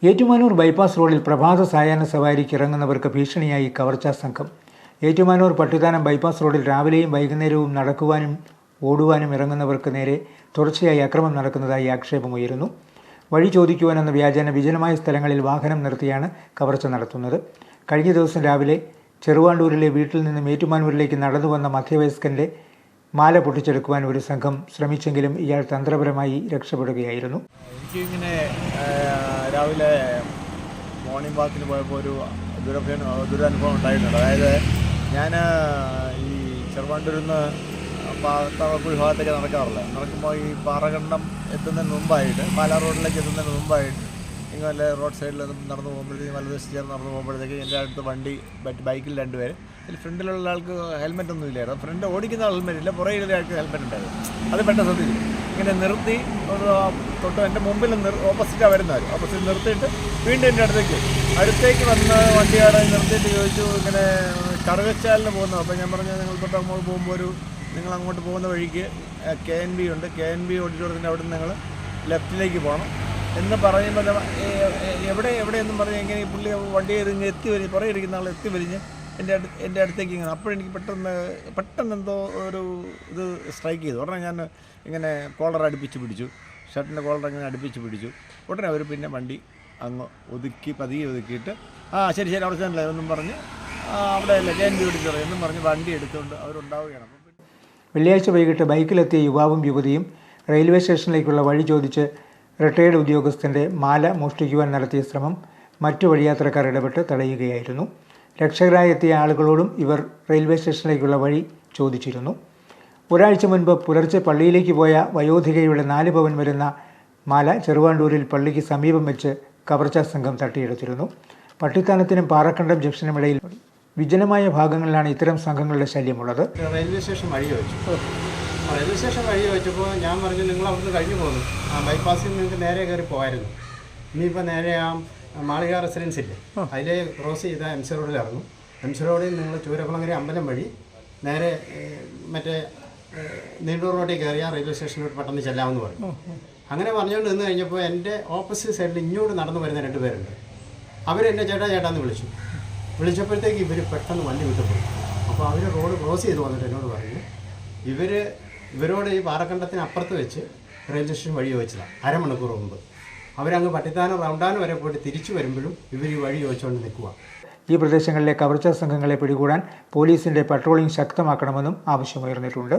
Ettumanoor bypass റോഡിൽ പ്രഭാത സായാഹ്ന സവാരിക്ക് ഇറങ്ങുന്നവർക്ക് ഭീഷണിയായി കവർച്ചാ സംഘം. ഏറ്റുമാനൂർ പട്ടിത്താനം ബൈപ്പാസ് റോഡിൽ രാവിലെയും വൈകുന്നേരവും നടക്കുവാനും ഓടുവാനും ഇറങ്ങുന്നവർക്ക് നേരെ തുടർച്ചയായി അക്രമം നടക്കുന്നതായി ആക്ഷേപമുയരുന്നു. വഴി ചോദിക്കുവാനെന്ന വ്യാജേന വിജനമായ സ്ഥലങ്ങളിൽ വാഹനം നിർത്തിയാണ് കവർച്ച നടത്തുന്നത്. കഴിഞ്ഞ ദിവസം രാവിലെ ചെറുവാണ്ടൂരിലെ വീട്ടിൽ നിന്നും ഏറ്റുമാനൂരിലേക്ക് നടന്നു വന്ന മധ്യവയസ്കന്റെ മാല പൊട്ടിച്ചെടുക്കുവാൻ ഒരു സംഘം ശ്രമിച്ചെങ്കിലും ഇയാൾ തന്ത്രപരമായി രക്ഷപ്പെടുകയായിരുന്നു. എനിക്കിങ്ങനെ രാവിലെ മോർണിംഗ് വാക്കിന് പോയപ്പോൾ ഒരു ദുരനുഭവം ഉണ്ടായിട്ടുണ്ട്. അതായത് ഞാൻ ഈ ചെറുവാണ്ടൂരിൽ നിന്ന് തവക്കുഴി ഭാഗത്തേക്ക് നടക്കുമ്പോൾ ഈ പാറകണ്ടം എത്തുന്നതിന് മുമ്പായിട്ട് പാലാ റോഡിലേക്ക് എത്തുന്നതിന് മുമ്പായിട്ട് ഇങ്ങനെ റോഡ് സൈഡിൽ നടന്നു പോകുമ്പോഴത്തേക്കും വലതുവശത്ത് ചേർന്ന് നടന്നു പോകുമ്പോഴത്തേക്ക് എൻ്റെ അടുത്ത് ബൈക്കിൽ രണ്ടുപേർ. അതിൽ ഫ്രണ്ടിലുള്ള ആൾക്ക് ഹെൽമെറ്റ് ഒന്നും ഇല്ലായിരുന്നു. ഫ്രണ്ട് ഓടിക്കുന്ന ഹെൽമെറ്റ് ഇല്ല, പുറകിലുള്ള ആൾക്ക് ഹെൽമെറ്റ് ഉണ്ടായിരുന്നു. അത് പെട്ടെന്ന് ശ്രദ്ധിച്ചു. ഇങ്ങനെ നിർത്തി ഒരു തൊട്ട് എൻ്റെ മുമ്പിൽ ഓപ്പോസിറ്റാണ് വരുന്നവർ. ഓപ്പോസിറ്റ് നിർത്തിയിട്ട് വീണ്ടും എൻ്റെ അടുത്തേക്ക് വന്ന് വണ്ടിയാടെ നിർത്തിയിട്ട് ചോദിച്ചു, ഇങ്ങനെ കറുകച്ചാലിന് പോകുന്നു. അപ്പോൾ ഞാൻ പറഞ്ഞു, നിങ്ങൾ തൊട്ട് അങ്ങോട്ട് പോകുമ്പോൾ നിങ്ങൾ അങ്ങോട്ട് പോകുന്ന വഴിക്ക് KNB ഉണ്ട്, KNB ഓഡിറ്റോറിയത്തിൻ്റെ അവിടെ നിന്ന് നിങ്ങൾ ലെഫ്റ്റിലേക്ക് പോകണം എന്ന് പറയുമ്പോൾ എവിടെയെന്നും പറഞ്ഞ് എങ്ങനെ ഈ പുള്ളി വണ്ടി പുറകെ ഇരിക്കുന്ന ആൾ എത്തി വലിഞ്ഞ് എൻ്റെ അടുത്തേക്ക് ഇങ്ങനെ. അപ്പോഴെനിക്ക് പെട്ടെന്ന് എന്തോ ഒരു ഇത് സ്ട്രൈക്ക് ചെയ്തു. ഉടനെ ഞാൻ ഇങ്ങനെ കോളർ അടുപ്പിച്ച് പിടിച്ചു, ഷർട്ടിൻ്റെ കോളർ ഇങ്ങനെ അടുപ്പിച്ച് പിടിച്ചു. ഉടനെ അവർ പിന്നെ വണ്ടി അങ്ങ് പതിയെ ഒതുക്കിയിട്ട് ശരി അവിടെ ചെന്നില്ല എന്നും പറഞ്ഞ് അവിടെ അല്ല KNB ഓഡിറ്റോറിയം എന്നും പറഞ്ഞ് വണ്ടി എടുത്തുകൊണ്ട് അവരുണ്ടാവുകയാണ്. വെള്ളിയാഴ്ച വൈകിട്ട് ബൈക്കിലെത്തിയ യുവാവും യുവതിയും റെയിൽവേ സ്റ്റേഷനിലേക്കുള്ള വഴി ചോദിച്ച് റിട്ടയേർഡ് ഉദ്യോഗസ്ഥൻ്റെ മാല മോഷ്ടിക്കുവാൻ നടത്തിയ ശ്രമം മറ്റു വഴിയാത്രക്കാർ ഇടപെട്ട് തടയുകയായിരുന്നു. രക്ഷകരായി എത്തിയ ആളുകളോടും ഇവർ റെയിൽവേ സ്റ്റേഷനിലേക്കുള്ള വഴി ചോദിച്ചിരുന്നു. ഒരാഴ്ച മുൻപ് പുലർച്ചെ പള്ളിയിലേക്ക് പോയ വയോധികയുടെ 4 പവൻ വരുന്ന മാല ചെറുവാണ്ടൂരിൽ പള്ളിക്ക് സമീപം വെച്ച് കവർച്ചാ സംഘം തട്ടിയെടുത്തിരുന്നു. പട്ടിത്താനത്തിനും പാറക്കണ്ടം ജംഗ്ഷനുമിടയിൽ വിജനമായ ഭാഗങ്ങളിലാണ് ഇത്തരം സംഘങ്ങളുടെ ശല്യമുള്ളത്. റെയിൽവേ സ്റ്റേഷൻ വഴി വെച്ചപ്പോൾ ഞാൻ പറഞ്ഞു, നിങ്ങൾ അവിടുന്ന് കഴിഞ്ഞു പോകുന്നു, ബൈപ്പാസിൽ നിങ്ങൾക്ക് നേരെ കയറി പോകായിരുന്നു. ഇനിയിപ്പോൾ നേരെ മാളിക റെസിഡൻസ് ഇല്ലേ, അതിലെ ക്രോസ് ചെയ്ത MC റോഡിൽ ഇറങ്ങും. MC റോഡിൽ നിങ്ങൾ ചൂരക്കുളങ്ങര അമ്പലം വഴി നേരെ മറ്റേ നീണ്ടൂർ റോഡിൽ കയറിയാൽ റെയിൽവേ സ്റ്റേഷനിലോട്ട് പെട്ടെന്ന് ചെല്ലാമെന്ന് പറഞ്ഞു. അങ്ങനെ പറഞ്ഞുകൊണ്ട് നിന്ന് കഴിഞ്ഞപ്പോൾ എൻ്റെ ഓപ്പോസിറ്റ് സൈഡിൽ ഇങ്ങോട്ട് നടന്നു വരുന്ന 2 പേരുണ്ട്. അവരെന്നെ ചേട്ടാന്ന് വിളിച്ചപ്പോഴത്തേക്ക് ഇവർ പെട്ടെന്ന് വണ്ടി വിട്ടുപോയി. അപ്പോൾ അവർ റോഡ് ക്രോസ് ചെയ്ത് വന്നിട്ട് എന്നോട് പറഞ്ഞു, ഇവരോട് ഈ പാറക്കണ്ടത്തിന് അപ്പുറത്ത് വെച്ച് റെയിൽവേ സ്റ്റേഷൻ വഴി ചോദിച്ചതാണ് 1/2 മണിക്കൂർ മുമ്പ്. അവരങ്ങ് പട്ടിത്താനം റൗണ്ടാനം വരെ പോയിട്ട് തിരിച്ചു വരുമ്പോഴും ഇവർ ഈ വഴി ചോദിച്ചുകൊണ്ട് നിൽക്കുക. ഈ പ്രദേശങ്ങളിലെ കവർച്ചാ സംഘങ്ങളെ പിടികൂടാൻ പോലീസിന്റെ പട്രോളിംഗ് ശക്തമാക്കണമെന്നും ആവശ്യമുയർന്നിട്ടുണ്ട്.